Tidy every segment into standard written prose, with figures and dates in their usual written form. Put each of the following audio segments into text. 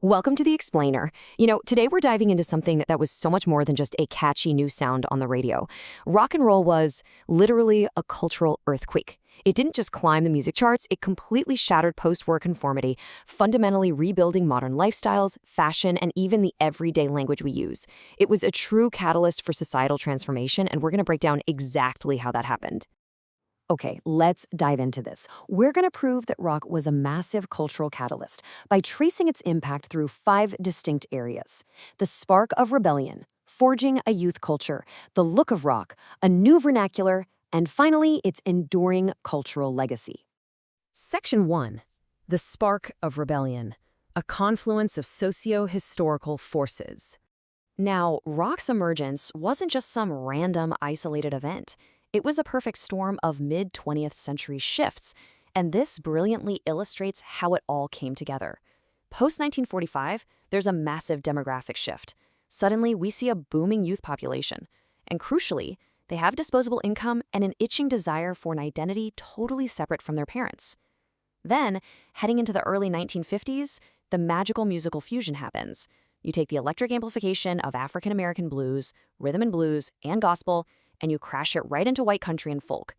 Welcome to The Explainer. Today we're diving into something that was so much more than just a catchy new sound on the radio. Rock and roll was literally a cultural earthquake. It didn't just climb the music charts, it completely shattered post-war conformity, fundamentally rebuilding modern lifestyles, fashion, and even the everyday language we use. It was a true catalyst for societal transformation, and we're going to break down exactly how that happened. Okay, let's dive into this. We're going to prove that rock was a massive cultural catalyst by tracing its impact through 5 distinct areas. The spark of rebellion, forging a youth culture, the look of rock, a new vernacular, and finally, its enduring cultural legacy. Section 1. The spark of rebellion, a confluence of socio-historical forces. Now, rock's emergence wasn't just some random, isolated event. It was a perfect storm of mid-20th century shifts, and this brilliantly illustrates how it all came together. Post-1945, there's a massive demographic shift. Suddenly, we see a booming youth population. And crucially, they have disposable income and an itching desire for an identity totally separate from their parents. Then, heading into the early 1950s, the magical musical fusion happens. You take the electric amplification of African American blues, rhythm and blues, and gospel, and you crash it right into white country and folk.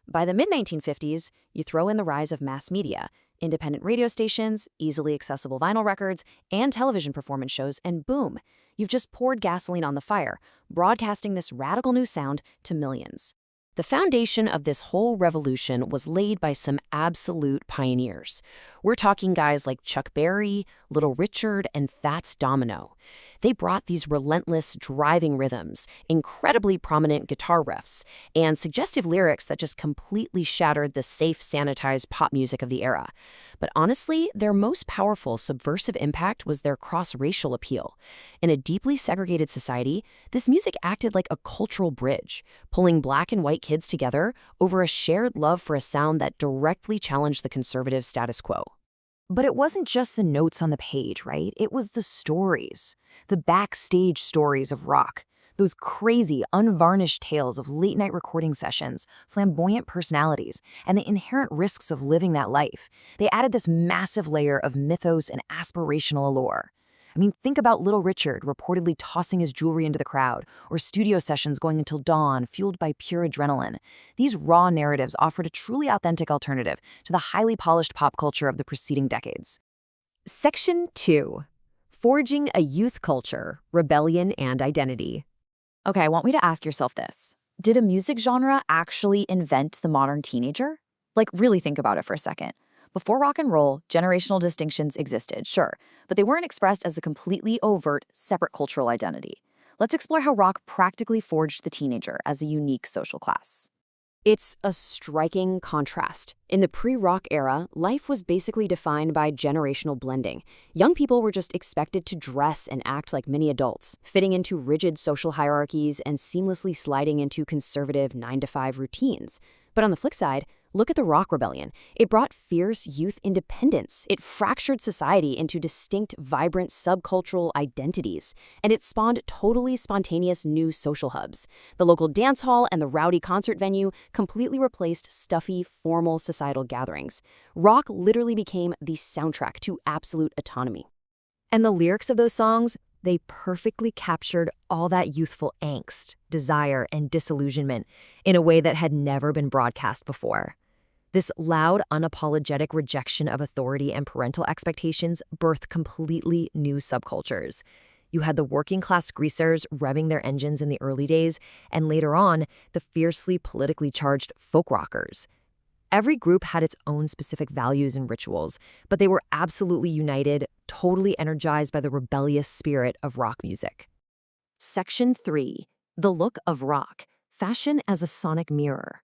By the mid-1950s, you throw in the rise of mass media, independent radio stations, easily accessible vinyl records, and television performance shows, and boom, you've just poured gasoline on the fire, broadcasting this radical new sound to millions. The foundation of this whole revolution was laid by some absolute pioneers. We're talking guys like Chuck Berry, Little Richard, and Fats Domino. They brought these relentless, driving rhythms, incredibly prominent guitar riffs, and suggestive lyrics that just completely shattered the safe, sanitized pop music of the era. But honestly, their most powerful subversive impact was their cross-racial appeal. In a deeply segregated society, this music acted like a cultural bridge, pulling black and white kids together over a shared love for a sound that directly challenged the conservative status quo. But it wasn't just the notes on the page, right? It was the stories, the backstage stories of rock, those crazy, unvarnished tales of late-night recording sessions, flamboyant personalities, and the inherent risks of living that life. They added this massive layer of mythos and aspirational allure. I mean, think about Little Richard reportedly tossing his jewelry into the crowd, or studio sessions going until dawn, fueled by pure adrenaline. These raw narratives offered a truly authentic alternative to the highly polished pop culture of the preceding decades. Section 2. Forging a youth culture, rebellion, and identity. Okay, I want you to ask yourself this. Did a music genre actually invent the modern teenager? Really think about it for a second. Before rock and roll, generational distinctions existed, sure, but they weren't expressed as a completely overt, separate cultural identity. Let's explore how rock practically forged the teenager as a unique social class. It's a striking contrast. In the pre-rock era, life was basically defined by generational blending. Young people were just expected to dress and act like mini adults, fitting into rigid social hierarchies and seamlessly sliding into conservative 9-to-5 routines. But on the flip side, look at the rock rebellion. It brought fierce youth independence. It fractured society into distinct, vibrant subcultural identities. And it spawned totally spontaneous new social hubs. The local dance hall and the rowdy concert venue completely replaced stuffy, formal societal gatherings. Rock literally became the soundtrack to absolute autonomy. And the lyrics of those songs, they perfectly captured all that youthful angst, desire, and disillusionment in a way that had never been broadcast before. This loud, unapologetic rejection of authority and parental expectations birthed completely new subcultures. You had the working-class greasers revving their engines in the early days, and later on, the fiercely politically charged folk rockers. Every group had its own specific values and rituals, but they were absolutely united, totally energized by the rebellious spirit of rock music. Section 3. The look of rock. Fashion as a sonic mirror.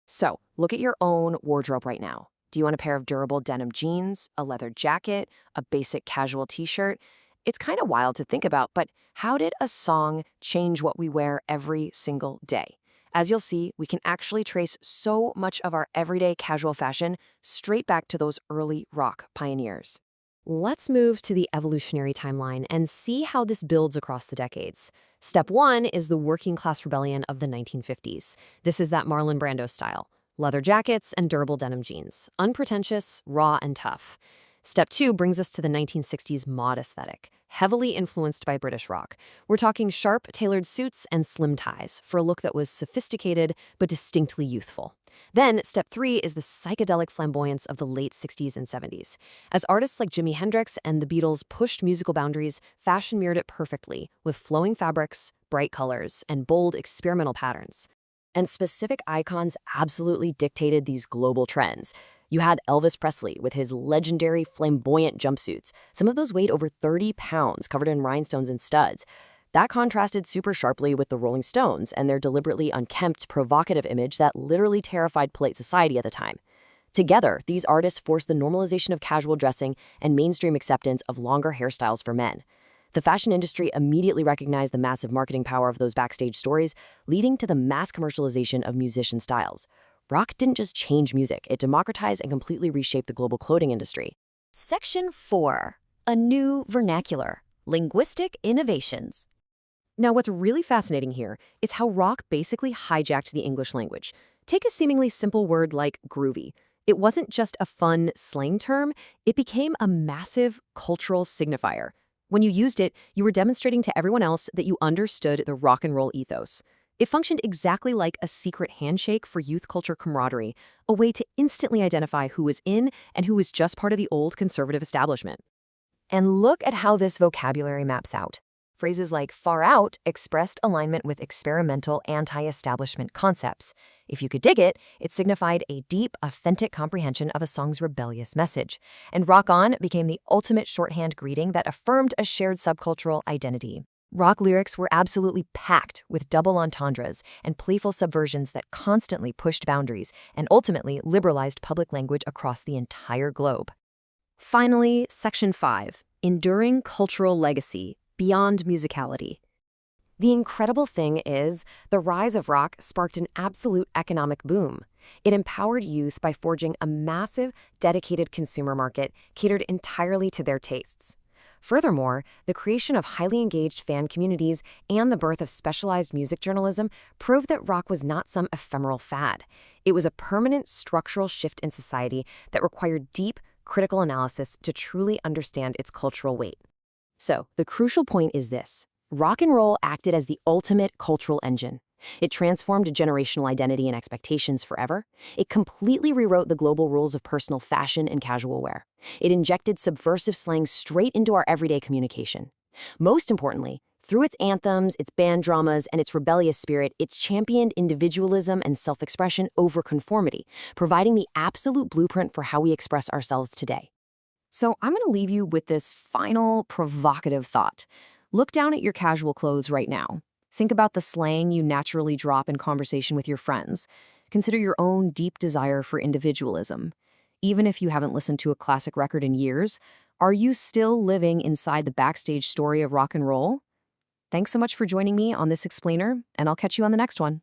So, look at your own wardrobe right now. Do you want a pair of durable denim jeans, a leather jacket, a basic casual t-shirt? It's kind of wild to think about, but how did a song change what we wear every single day? As you'll see, we can actually trace so much of our everyday casual fashion straight back to those early rock pioneers. Let's move to the evolutionary timeline and see how this builds across the decades. Step 1 is the working-class rebellion of the 1950s. This is that Marlon Brando style. Leather jackets and durable denim jeans. Unpretentious, raw, and tough. Step 2 brings us to the 1960s mod aesthetic, heavily influenced by British rock. We're talking sharp, tailored suits and slim ties for a look that was sophisticated but distinctly youthful. Then, step 3 is the psychedelic flamboyance of the late 60s and 70s. As artists like Jimi Hendrix and the Beatles pushed musical boundaries, fashion mirrored it perfectly, with flowing fabrics, bright colors, and bold experimental patterns. And specific icons absolutely dictated these global trends. You had Elvis Presley with his legendary flamboyant jumpsuits. Some of those weighed over 30 pounds, covered in rhinestones and studs. That contrasted super sharply with the Rolling Stones and their deliberately unkempt, provocative image that literally terrified polite society at the time. Together, these artists forced the normalization of casual dressing and mainstream acceptance of longer hairstyles for men. The fashion industry immediately recognized the massive marketing power of those backstage stories, leading to the mass commercialization of musician styles. Rock didn't just change music, it democratized and completely reshaped the global clothing industry. Section 4. A new vernacular. Linguistic innovations. Now, what's really fascinating here is how rock basically hijacked the English language. Take a seemingly simple word like groovy. It wasn't just a fun slang term, it became a massive cultural signifier. When you used it, you were demonstrating to everyone else that you understood the rock and roll ethos. It functioned exactly like a secret handshake for youth culture camaraderie, a way to instantly identify who was in and who was just part of the old conservative establishment. And look at how this vocabulary maps out. Phrases like far out expressed alignment with experimental anti-establishment concepts. If you could dig it, it signified a deep, authentic comprehension of a song's rebellious message. And rock on became the ultimate shorthand greeting that affirmed a shared subcultural identity. Rock lyrics were absolutely packed with double entendres and playful subversions that constantly pushed boundaries and ultimately liberalized public language across the entire globe. Finally, Section 5, Enduring Cultural Legacy, Beyond Musicality. The incredible thing is, the rise of rock sparked an absolute economic boom. It empowered youth by forging a massive, dedicated consumer market catered entirely to their tastes. Furthermore, the creation of highly engaged fan communities and the birth of specialized music journalism proved that rock was not some ephemeral fad. It was a permanent structural shift in society that required deep, critical analysis to truly understand its cultural weight. So, the crucial point is this. Rock and roll acted as the ultimate cultural engine. It transformed generational identity and expectations forever. It completely rewrote the global rules of personal fashion and casual wear. It injected subversive slang straight into our everyday communication. Most importantly, through its anthems, its band dramas, and its rebellious spirit, it championed individualism and self-expression over conformity, providing the absolute blueprint for how we express ourselves today. So I'm going to leave you with this final provocative thought. Look down at your casual clothes right now. Think about the slang you naturally drop in conversation with your friends. Consider your own deep desire for individualism. Even if you haven't listened to a classic record in years, are you still living inside the backstage story of rock and roll? Thanks so much for joining me on this explainer, and I'll catch you on the next one.